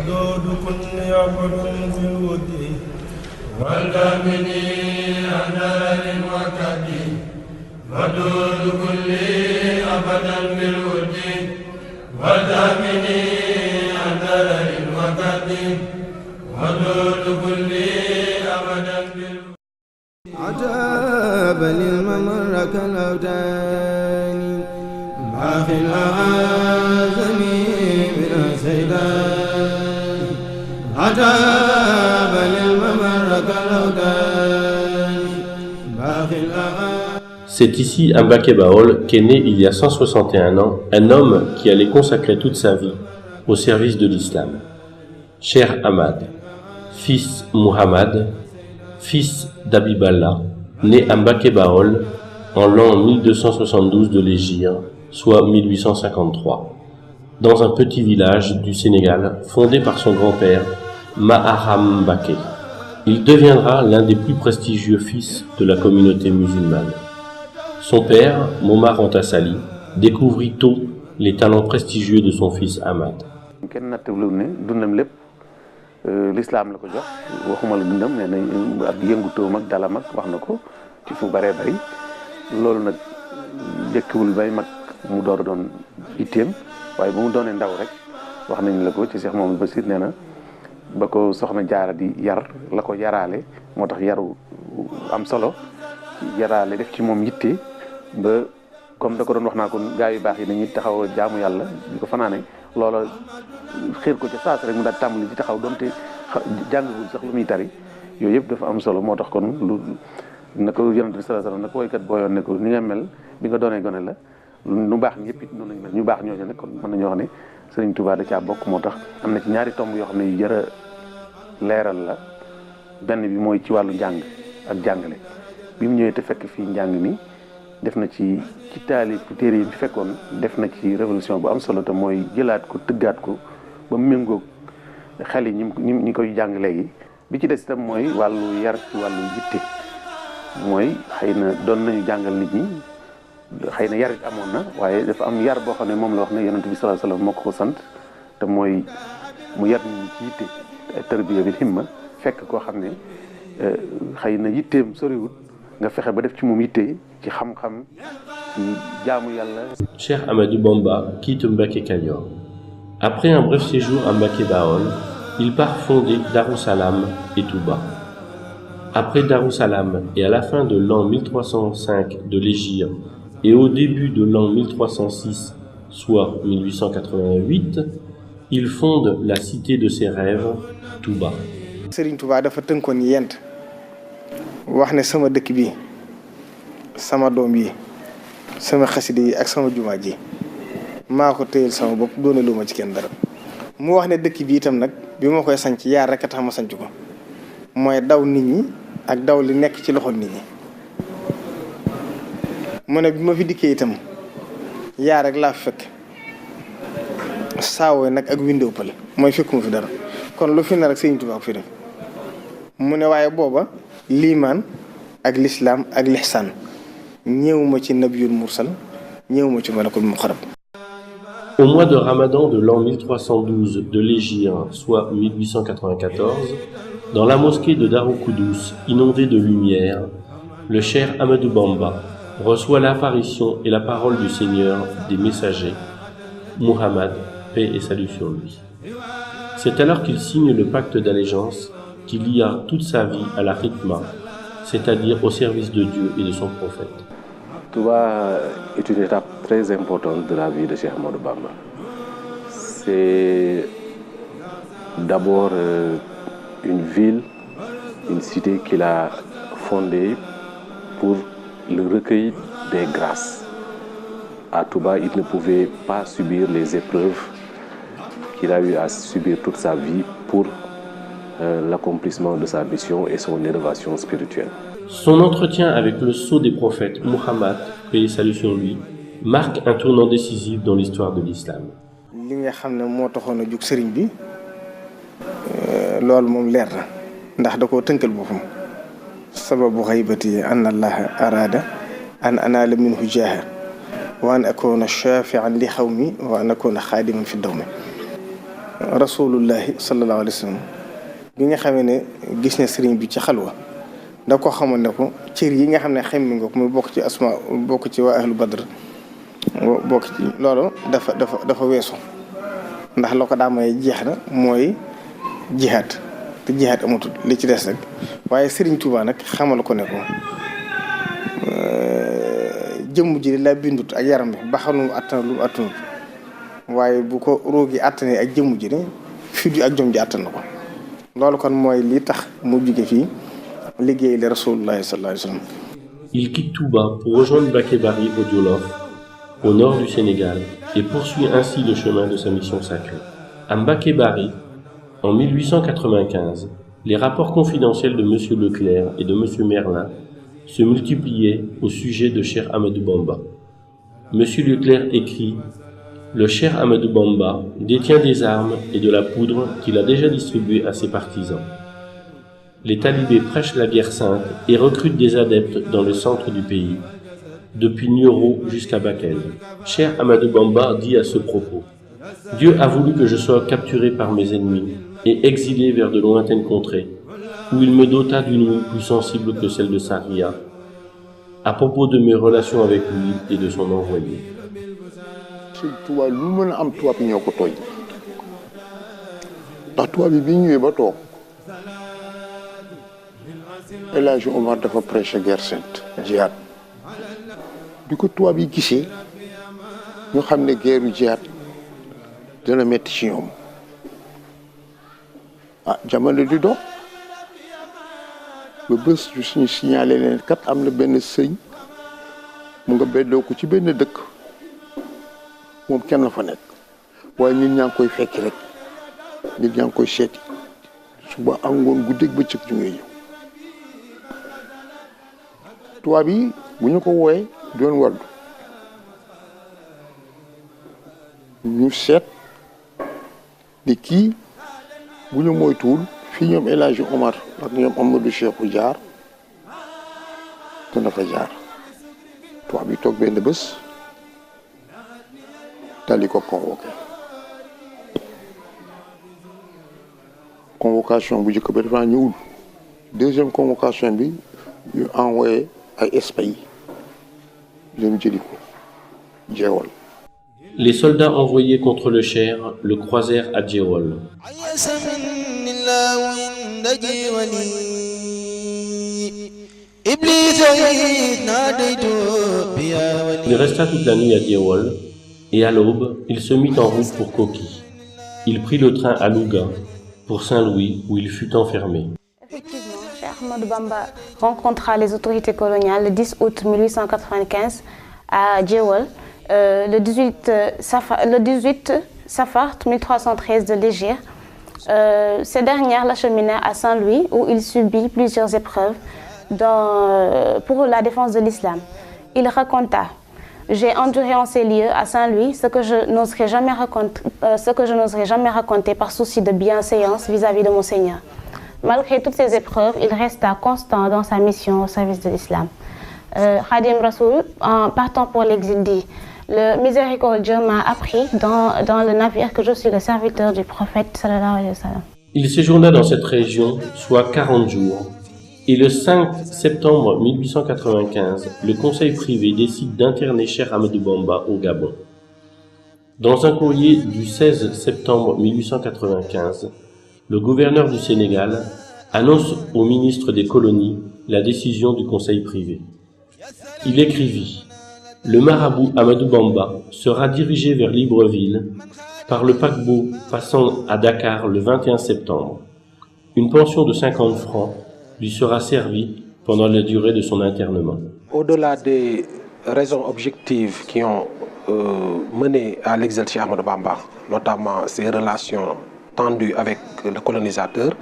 ودود كل عبد في الود والدامني أنار وكدي ودود كل أبدا بالود والدامني أنار وكدي ودود كل أبدا بالود عجبا للممرك الأوتان باخ الأعازني من السيدان عجبا للممرك الأوتان باخ الأعازني. C'est ici à Mbacké Baol qu'est né il y a 161 ans un homme qui allait consacrer toute sa vie au service de l'islam. Cheikh Ahmad, fils Muhammad, fils d'Habiballah, né à Mbacké Baol en l'an 1272 de l'Hégire, soit 1853, dans un petit village du Sénégal fondé par son grand-père, Maharam Mbacké. Il deviendra l'un des plus prestigieux fils de la communauté musulmane. Son père, Momar Anta Sali, découvrit tôt les talents prestigieux de son fils Ahmad. L'islam la ko jox waxuma la dundam nee na ak yëngutoom ak dalam ak wax na ko ci fu bëree bëri loolu nag jëkkiwul bay mag mu door doon itteem waaye bu mu doonee ndaw rek wax nañ la ko ci Cheikh Mamadou Bassir nee na ba ko soxna Jaara di yar la ko yaraale moo tax yaru am solo yaraale def ci moom yitte ba comme da ko doon wax naa ko gaa yu baax yi dañuy taxaw jaamu yàlla di ko fanaane loola xiir ko ca saas rek mu daal tàmbali ci taxaw donte jàngagul sax lu muy tari yooyu yëpp dafa am solo moo tax kon lu na ko yonent bi sallallahu alayhi wasallam na ko woykat booyoon ne ko ni nga mel bi nga doonee gone la lu baax ñëpp it noonu lañ mel ñu baax ñooñu nag kon mën nañoo wax ne Sëriñ Tuubaa da caa bokk moo tax am na ci ñaari tomb yoo xam ne yu jar a leeral la benn bi mooy ci wàllu njàng ak jàngale bi mu ñëwee te fekk fii njàng mi def na ci taalif téere yi fi fekkoon def na ci révolution bu am solo te mooy jëlaat ko tëggaat ko ba mu méngoog xel yi ñi koy jàng léegi bi ci des itam mooy wàllu yar ci wàllu yitte mooy xëy na doon nañu jàngal nit ñi xëy na yarit amoon na waaye dafa am yar boo xam ne moom la wax ne yonent bi sallallahu alayhi wasallam moo ko sant te mooy mu yar nit ñi ci yitte ay tarbiya bil himma fekk koo xam ne xëy na yitteem soriwut nga fexe ba def ci moom yitte ci xam-xam ci jaamu yàlla. Cheikh Ahmadou Bamba quitte Mbacké Kajoor. Après un bref séjour à Mbacké Baol, il part fonder Darussalam et Touba. Après Darussalam et à la fin de l'an 1305 de l'Hégire et au début de l'an 1306, soit 1888, il fonde la cité de ses rêves, Touba. Serigne Touba dafa tënkoon yent wax ne sama dëkk bi sama doom yi sama xasida yi ak sama jumaa ji maa ko téyel sama bopp doone lu ma ci kenn dara mu wax ne dëkk bi itam nag bi ma koy sanc yaar rek a tax ma sanc ko mooy daw nit ñi ak daw li nekk ci loxol nit ñi mu ne bi ma fi dikkee itam yaar rek laa fi fekk saawoo nag ak window pal mooy fekkuma fi dara kon lu fi ne rek Sëriñ Tuubaa ko fi def mu ne waaye booba liimaan ak lislaam ak lihsaan ñëwuma ci nabiyul mursal ñëwuma ci malakul muqarrab. Au mois de Ramadan de l'an 1312 de l'Hégire, soit 1894, dans la mosquée de Darou Koudous, inondée de lumière, le Cheikh Ahmadou Bamba reçoit l'apparition et la parole du Seigneur des messagers, Muhammad, paix et salut sur lui. C'est alors qu'il signe le pacte d'allégeance qui lia toute sa vie à la khidma, c'est-à-dire au service de Dieu et de son prophète. Touba est une étape très importante de la vie de Cheikh Ahmadou Bamba. C'est d'abord une ville, une cité qu'il a fondée pour le recueil des grâces. À Touba, il ne pouvait pas subir les épreuves qu'il a eu à subir toute sa vie pour l'accomplissement de sa mission et son élévation spirituelle. Son entretien avec le sceau des prophètes, Muhammad, paix et salut sur lui, marque un tournant décisif dans l'histoire de l'islam. li nga xam ne moo taxoon a jug sëriñ bi loolu moom leer na ndax da koo tënkal boppam sababu xaybati an allaha arada an anaala minhu jaaha wa an akuna shafian li xawmi wa an akuna xaadiman fi dawmi rasulullahi sallallahu alayhi wa sallam bi nga xamee ne gis ne sëriñ bi ci xalwa da ko xamoon ne ko cër yi nga xam ne xam nga ko muy bokk ci asma bokk ci waa ahlu badr bokk ci loolu dafa weesu ndax la ko daa may jeex na mooy jihaad te jihaad amatul li ci des rek waaye Serigne Touba nag xamal ko ne ko jëmm ji la bindut ak yaram bi ba xam lu mu attan lu mu attanut waaye bu ko roogi attanee ak jëmm ji ne fit ak jom ji attan na ko loolu kon mooy li tax mu jóge fii liggéey la Rasulullah sallallahu alayhi wa sallam. Il quitte Touba pour rejoindre Mbacké Bari au Djolof, au nord du Sénégal, et poursuit ainsi le chemin de sa mission sacrée. À Mbacké Bari, en 1895, les rapports confidentiels de M. Leclerc et de M. Merlin se multipliaient au sujet de Cheikh Ahmadou Bamba. M. Leclerc écrit « Le Cheikh Ahmadou Bamba détient des armes et de la poudre qu'il a déjà distribuées à ses partisans. Les talibés prêchent la guerre sainte et recrutent des adeptes dans le centre du pays, depuis Nioro jusqu'à Bakel. Cheikh Ahmadou Bamba dit à ce propos « Dieu a voulu que je sois capturé par mes ennemis et exilé vers de lointaines contrées, où il me dota d'une ouïe plus sensible que celle de Saria, à propos de mes relations avec lui et de son envoyé. » Sëñ Tuubaa lu mën a am tubaab ñoo ko tooñ ndax tubaab bi bi ñëwee ba toog El Hadji Omar dafa prêché guerre sainte jihaad bi ko tubaab yi gisee ñu xam ne guerre jihaad dana metti ci ñoom jamono di dox ba bés yu suñu signalé leen kat am na benn sëñ mu nga beddoo ko ci benn dëkk moom kenn la fa nekk waaye nit ñaa ngi koy fekki rek nit ñaa ngi koy seeti suba am ngoon guddeeg bëccëg ñu ngay ñëw tubaab yi bu ñu ko wooyee doon waddu ñu seet ni kii bu ñu moytuwul fii ñoom El Hadji Omar ak ñoom Amadou Cheikhou jaar dana fa jaar tubaab yi toog benn bés dali ko convocation bu njëkk ba dafa ñëwul deuxième convocation bi ñu envoyé ay espadrilles dem jëli ko jeewal. Les soldats envoyés contre le Cher le croisèrent à Djéwol. Il resta toute la nuit à Djéwol et à l'aube, il se mit en route pour Koki. Il prit le train à Louga pour Saint-Louis où il fut enfermé. Effectivement, Cheikh Ahmadou Bamba rencontra les autorités coloniales le 10 août 1895 à Djéwol. Le 18 Safar 1313 de l'Hégire. Ces dernières l'acheminèrent à Saint-Louis où il subit plusieurs épreuves pour la défense de l'islam. Il raconta: j'ai enduré en ces lieux à Saint-Louis ce que je n'oserais jamais raconter par souci de bienséance vis-à-vis de mon Seigneur. Malgré toutes ces épreuves, il resta constant dans sa mission au service de l'islam. Khadim Rassoul, en partant pour l'exil, dit: le miséricordieux m'a appris dans le navire que je suis le serviteur du prophète sallallahu alayhi wa sallam. Il séjourna dans cette région, soit 40 jours, et le 5 septembre 1895, le conseil privé décide d'interner Cheikh Ahmadou Bamba au Gabon. Dans un courrier du 16 septembre 1895, le gouverneur du Sénégal annonce au ministre des colonies la décision du conseil privé. Il écrivit: le marabout Ahmadou Bamba sera dirigé vers Libreville par le paquebot passant à Dakar le 21 septembre. Une pension de 50 francs lui sera servie pendant la durée de son internement. Au-delà des raisons objectives qui ont mené à l'exil de Cheikh Ahmadou Bamba, notamment ses relations tendues avec le colonisateur,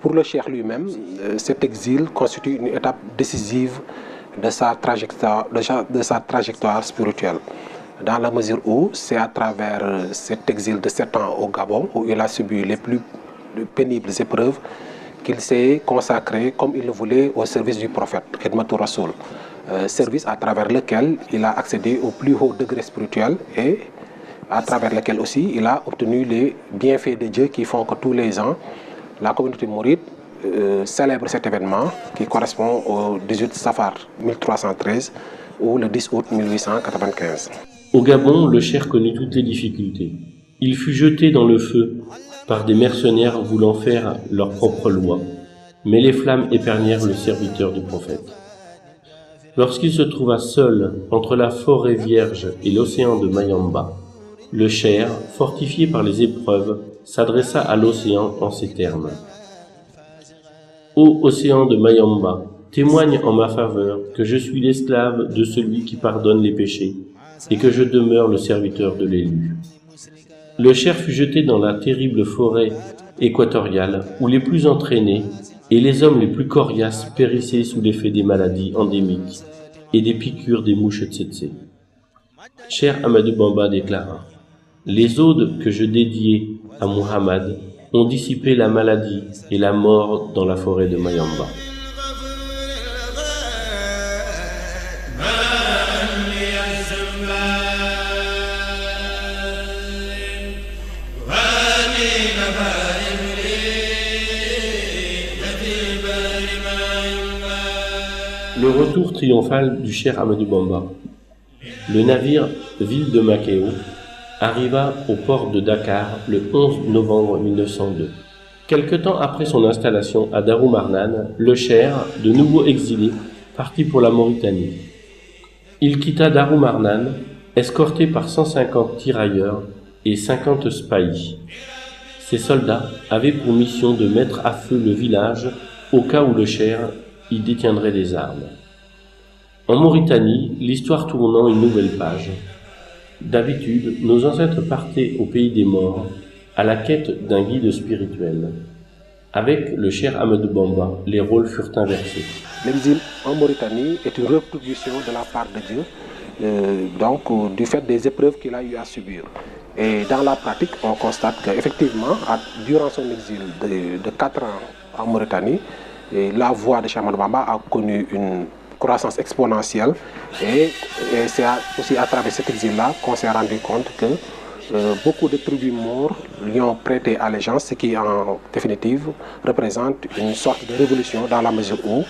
pour le Cheikh lui-même, cet exil constitue une étape décisive de sa trajectoire spirituelle, dans la mesure où c'est à travers cet exil de 7 ans au Gabon, où il a subi les plus pénibles épreuves, qu'il s'est consacré, comme il le voulait, au service du prophète, Khidmatou Rassoul, service à travers lequel il a accédé au plus haut degré spirituel et à travers lequel aussi il a obtenu les bienfaits de Dieu qui font que tous les ans, la communauté mouride célèbre cet événement qui correspond au 18 Safar 1313 ou le 10 août 1895. Au Gabon, le Cheikh connut toutes les difficultés. Il fut jeté dans le feu par des mercenaires voulant faire leur propre loi, mais les flammes épargnèrent le serviteur du prophète. Lorsqu'il se trouva seul entre la forêt vierge et l'océan de Mayamba, le Cheikh, fortifié par les épreuves, s'adressa à l'océan en ces termes. Ô océan de Mayamba, témoigne en ma faveur que je suis l'esclave de celui qui pardonne les péchés et que je demeure le serviteur de l'élu. Le Cheikh fut jeté dans la terrible forêt équatoriale où les plus entraînés et les hommes les plus coriaces périssaient sous l'effet des maladies endémiques et des piqûres des mouches tsetse. Cheikh Ahmadou Bamba déclara « Les odes que je dédiais à Muhammad ont dissipé la maladie et la mort dans la forêt de Mayamba. » Le retour triomphal du Cheikh Ahmadou Bamba. Le navire Ville de Macao arriva au port de Dakar le 11 novembre 1902. Quelque temps après son installation à Darou-Marnane, le Cheikh, de nouveau exilé, partit pour la Mauritanie. Il quitta Darou-Marnane, escorté par 150 tirailleurs et 50 spahis. Ces soldats avaient pour mission de mettre à feu le village au cas où le Cheikh y détiendrait des armes. En Mauritanie, l'histoire tournant une nouvelle page. D'habitude, nos ancêtres partaient au pays des morts à la quête d'un guide spirituel. Avec le Cheikh Ahmadou Bamba, les rôles furent inversés. L'exil en Mauritanie est une retribution de la part de Dieu, du fait des épreuves qu'il a eu à subir. Et dans la pratique, on constate qu'effectivement, durant son exil de 4 ans en Mauritanie, la voie de Cheikh Ahmadou Bamba a connu une croissance exponentielle et c'est aussi à travers cet exil-là qu'on s'est rendu compte que beaucoup de tribus maures lui ont prêté allégeance, ce qui en définitive représente une sorte de révolution dans la mesure où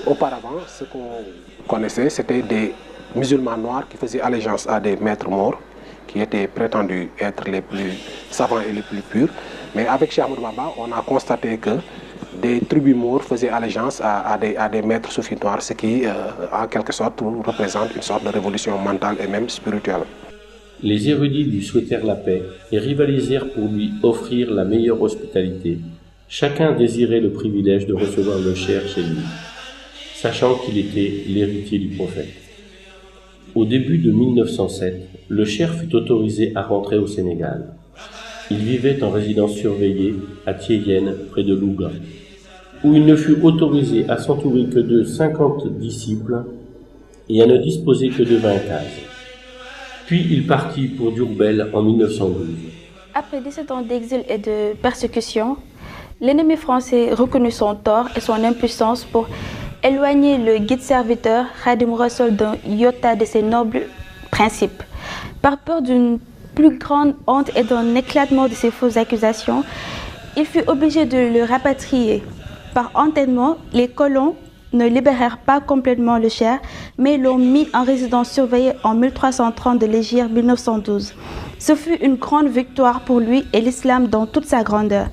auparavant ce qu'on connaissait c'était des musulmans noirs qui faisaient allégeance à des maîtres morts qui étaient prétendus être les plus savants et les plus purs, mais avec Cheikh Ahmadou Bamba on a constaté que des tribus maures faisaient allégeance à des maîtres soufis noirs, ce qui, en quelque sorte, représente une sorte de révolution mentale et même spirituelle. Les érudits lui souhaitèrent la paix et rivalisèrent pour lui offrir la meilleure hospitalité. Chacun désirait le privilège de recevoir le Cheikh chez lui, sachant qu'il était l'héritier du prophète. Au début de 1907, le Cheikh fut autorisé à rentrer au Sénégal. Il vivait en résidence surveillée à Thiéyenne, près de Louga, où il ne fut autorisé à s'entourer que de 50 disciples et à ne disposer que de 20 cases. Puis il partit pour Diourbel en 1912. Après 17 ans d'exil et de persécution, l'ennemi français reconnut son tort et son impuissance pour éloigner le guide-serviteur Khadim Rassoul d'un iota de ses nobles principes. Par peur d'une plus grande honte et d'un éclatement de ses fausses accusations, il fut obligé de le rapatrier. Par entêtement, les colons ne libérèrent pas complètement le Cheikh, mais l'ont mis en résidence surveillée en 1330 de l'Hégire 1912. Ce fut une grande victoire pour lui et l'islam dans toute sa grandeur.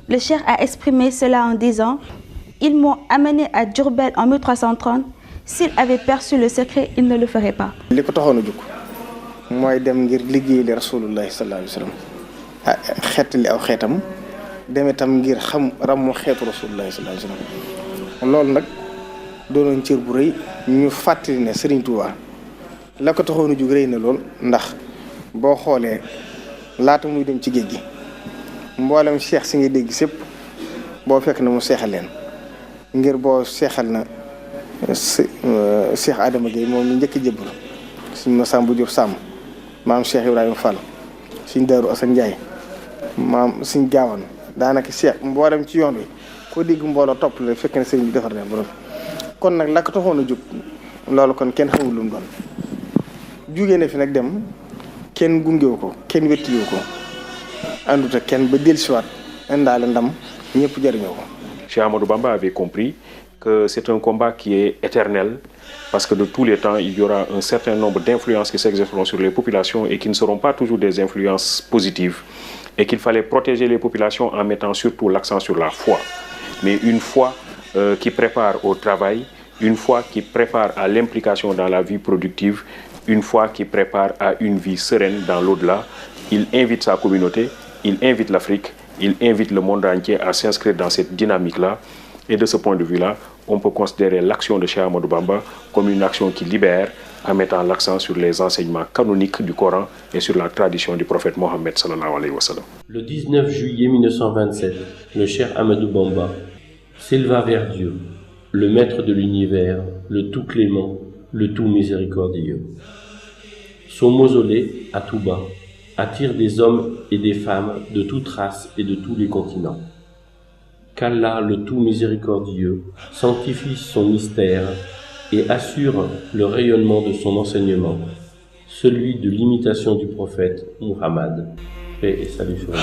Le Cheikh a exprimé cela en disant « Ils m'ont amené à Diourbel en 1330. S'il avait perçu le secret, il ne le ferait pas. » li ko taxoon a jóg mooy dem ngir liggéeyal Rasulullahi sallallahu alayhi wa sallam xeetali aw xeetam dem itam ngir xam ràmmu xeetu Rasulullahi sallallahu alayhi wa sallam loolu nag doonoon cër bu rëy ñu fàttali ne Serigne Touba la ko taxoon a jóg rëy na lool ndax boo xoolee laata muy dem ci géej gi mboolem seex si ngay dégg sépp boo fekk na mu seexal leen ngir boo seexal na Cheikh Adama Gueye moom mi njëkk a jébbalu suñ Masamba Diop Samb maam Cheikh Ibrahima Fall suñ Daaru Assane Ndiaye maam suñ Gaawan daanaka Cheikh mboolem ci yoon wi koo dégg mbooloo topp la fekk na sëriñ bi defar leen borom kon nag la ko taxoon a jóg loolu kon kenn xamul lu mu doon jugee na fi nag dem kenn gungewu ko kenn wettiwu ko àndut ak kenn ba dellusiwaat indaale ndam ñëpp jëriñoo ko. Cheikh Ahmadou Bamba avait compris que c'est un combat qui est éternel parce que de tous les temps, il y aura un certain nombre d'influences qui s'exerceront sur les populations et qui ne seront pas toujours des influences positives et qu'il fallait protéger les populations en mettant surtout l'accent sur la foi. Mais une foi qui prépare au travail, une foi qui prépare à l'implication dans la vie productive, une foi qui prépare à une vie sereine dans l'au-delà. Il invite sa communauté, il invite l'Afrique, il invite le monde entier à s'inscrire dans cette dynamique-là. Et de ce point de vue-là, on peut considérer l'action de Cheikh Ahmadou Bamba comme une action qui libère en mettant l'accent sur les enseignements canoniques du Coran et sur la tradition du prophète Mohammed sallallahu alayhi wa sallam. Le 19 juillet 1927, le Cheikh Ahmadou Bamba s'éleva vers Dieu, le maître de l'univers, le tout clément, le tout miséricordieux. Son mausolée, à Touba, attire des hommes et des femmes de toute race et de tous les continents. Qu'Allah, le tout miséricordieux, sanctifie son mystère et assure le rayonnement de son enseignement, celui de l'imitation du prophète Muhammad. Paix et salut sur lui.